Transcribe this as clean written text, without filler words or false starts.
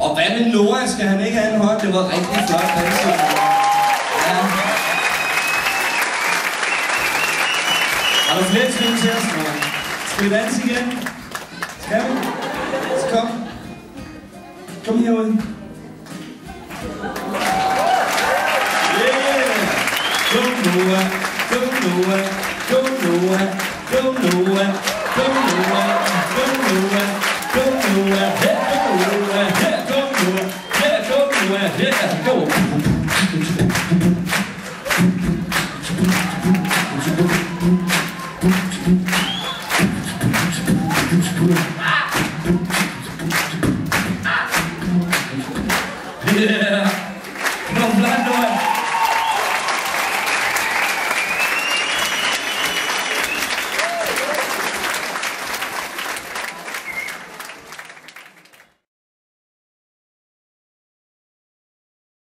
Og hvad med Nora? Skal han ikke have en hånd? Det var rigtig flot danset. Ja. Har du flere ting til os, Nora? Skal vi danse igen? Skal vi? Så kom. Kom herude. Yeah! Go Nora, go Nora, go Nora, go Nora, go Nora, go Nora, go Nora, hey, go Nora, hey, go Nora, hey, go Nora, hey, go. Yeah.